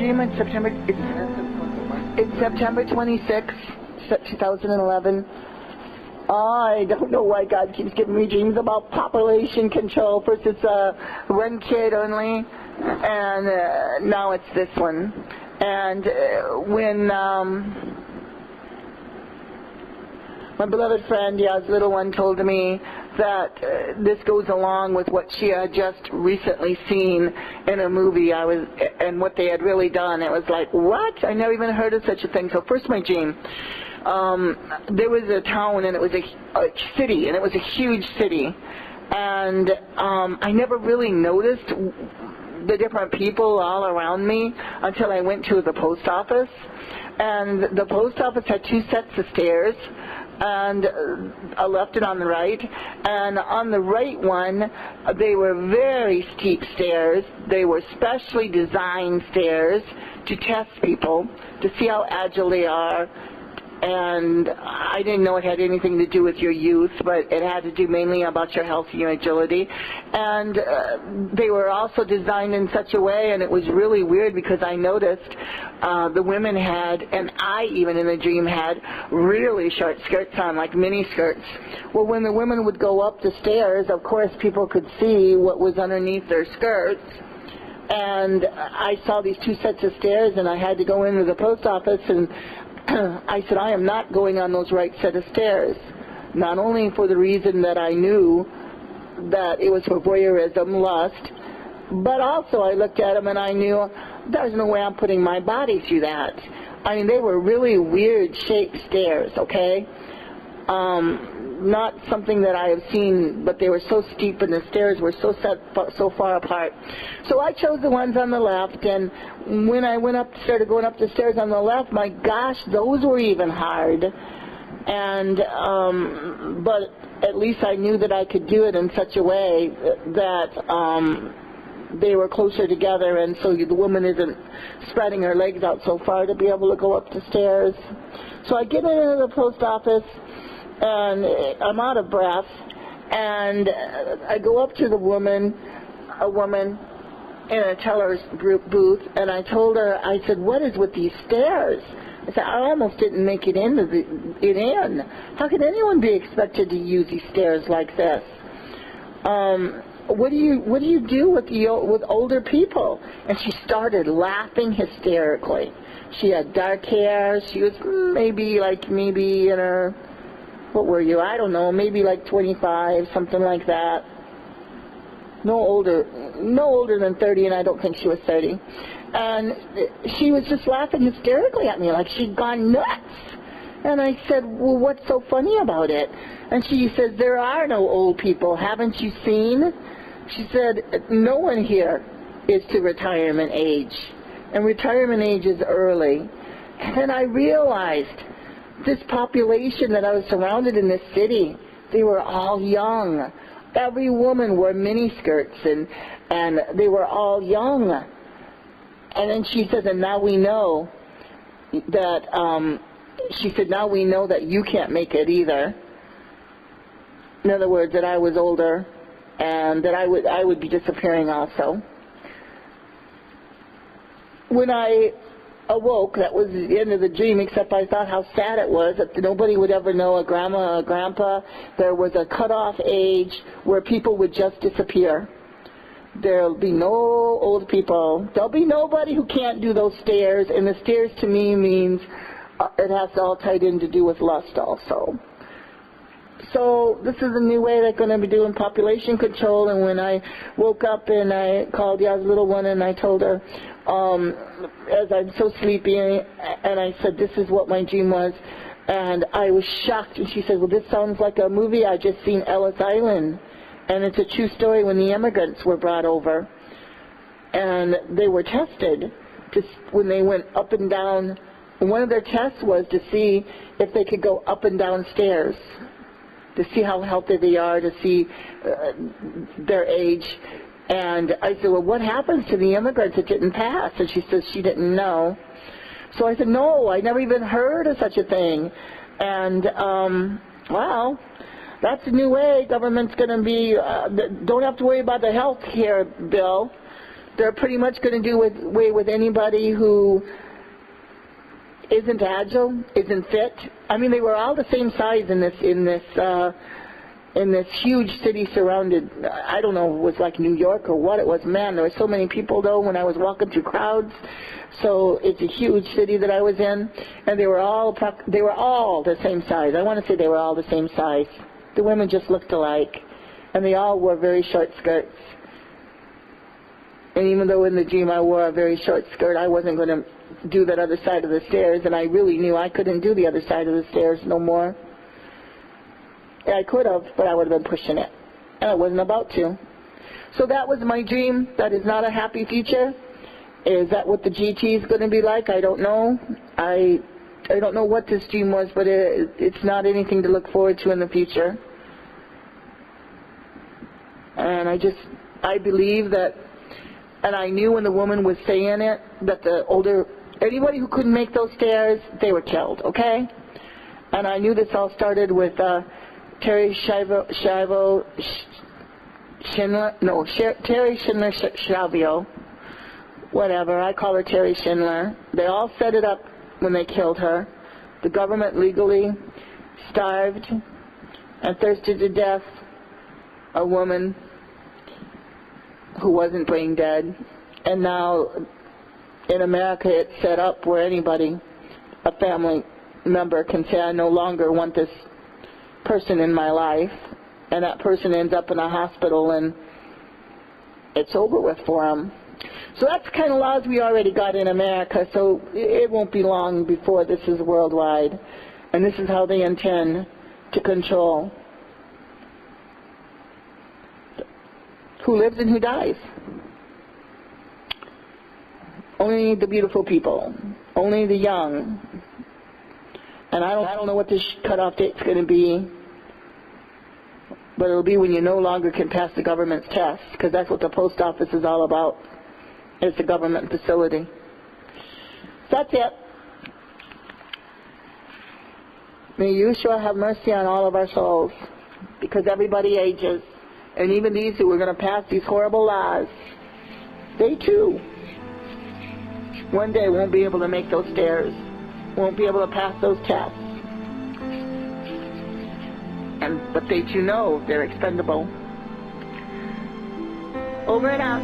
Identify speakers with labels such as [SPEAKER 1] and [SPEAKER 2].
[SPEAKER 1] dream in September. It's September 26th, 2011. I don't know why God keeps giving me dreams about population control. First it's one kid only, and now it's this one. And when my beloved friend YAHLittleOne told me that this goes along with what she had just recently seen in a movie and what they had really done. It was like, what? I never even heard of such a thing. So first my dream. There was a town, and it was a city, and it was a huge city. And I never really noticed the different people all around me until I went to the post office. And the post office had two sets of stairs, and a left and on the right. And on the right one, they were very steep stairs. They were specially designed stairs to test people, to see how agile they are. And I didn't know it had anything to do with your youth, but it had to do mainly about your health and your agility. And they were also designed in such a way, and it was really weird because I noticed the women had, and I even in the dream had, really short skirts on, like mini skirts. Well, when the women would go up the stairs, of course people could see what was underneath their skirts. And I saw these two sets of stairs, and I had to go into the post office, and I said, I am not going on those right set of stairs. Not only for the reason that I knew that it was for voyeurism, lust, but also I looked at them and I knew there's no way I'm putting my body through that. I mean, they were really weird shaped stairs, okay? Not something that I have seen, but they were so steep and the stairs were so far apart. So I chose the ones on the left, and when I started going up the stairs on the left, my gosh, those were even hard. And but at least I knew that I could do it in such a way that they were closer together, and so the woman isn't spreading her legs out so far to be able to go up the stairs. So I get into the post office, and I'm out of breath, and I go up to a woman in a teller's booth, and I told her, I said, what is with these stairs? I said, I almost didn't make it in. How can anyone be expected to use these stairs like this? What do you do with older people? And she started laughing hysterically. She had dark hair. She was maybe in her, what were you? I don't know, maybe like 25, something like that. No older than 30, and I don't think she was 30. And she was just laughing hysterically at me like she'd gone nuts. And I said, well, what's so funny about it? And she says, there are no old people. Haven't you seen? She said, no one here is to retirement age. And retirement age is early. And then I realized this population that I was surrounded in this city, they were all young. Every woman wore mini skirts, and they were all young. And then she said, and now we know that, now we know that you can't make it either. In other words, that I was older, and that I would be disappearing also. When I awoke, that was the end of the dream, except I thought how sad it was that nobody would ever know a grandma or a grandpa. There was a cutoff age where people would just disappear. There'll be no old people. There'll be nobody who can't do those stairs, and the stairs to me means it has all tied in to do with lust also. So this is a new way they're going to be doing population control. And when I woke up and I called YAHLittleOne and I told her, as I'm so sleepy, and I said, this is what my dream was. And I was shocked. And she said, well, this sounds like a movie I just seen, Ellis Island. And it's a true story when the immigrants were brought over. And they were tested when they went up and down. And one of their tests was to see if they could go up and down stairs, to see how healthy they are, to see their age. And I said, well, what happens to the immigrants that didn't pass? And she says she didn't know. So I said, no, I never even heard of such a thing. And, well, that's a new way. Government's going to be, don't have to worry about the health care bill. They're pretty much going to do away with anybody who isn't agile, isn't fit. I mean, they were all the same size in this huge city surrounded. I don't know if it was like New York or what it was. Man, there were so many people though when I was walking through crowds. So it's a huge city that I was in, and they were all the same size. I want to say they were all the same size. The women just looked alike, and they all wore very short skirts. And even though in the dream I wore a very short skirt, I wasn't going to do that other side of the stairs, and I really knew I couldn't do the other side of the stairs no more. Yeah, I could have, but I would have been pushing it, and I wasn't about to. So that was my dream. That is not a happy future. Is that what the GT is going to be like? I don't know. I don't know what this dream was, but it's not anything to look forward to in the future. And I believe that, and I knew when the woman was saying it, that anybody who couldn't make those stairs, they were killed, okay? And I knew this all started with Terry Schiavo Schiavio, whatever, I call her Terry Schindler. They all set it up when they killed her. The government legally starved and thirsted to death a woman who wasn't brain dead. And now in America it's set up where anybody, a family member, can say, I no longer want this person in my life, and that person ends up in a hospital and it's over with for them. So that's the kind of laws we already got in America, so it won't be long before this is worldwide. And this is how they intend to control who lives and who dies. Only the beautiful people, only the young. And I don't know what this cutoff date's going to be, but it'll be when you no longer can pass the government's test, because that's what the post office is all about. It's a government facility. That's it. May Yeshua have mercy on all of our souls, because everybody ages. And even these who are going to pass these horrible laws, they too one day won't be able to make those stairs, won't be able to pass those tests. But they too know they're expendable. Over and out.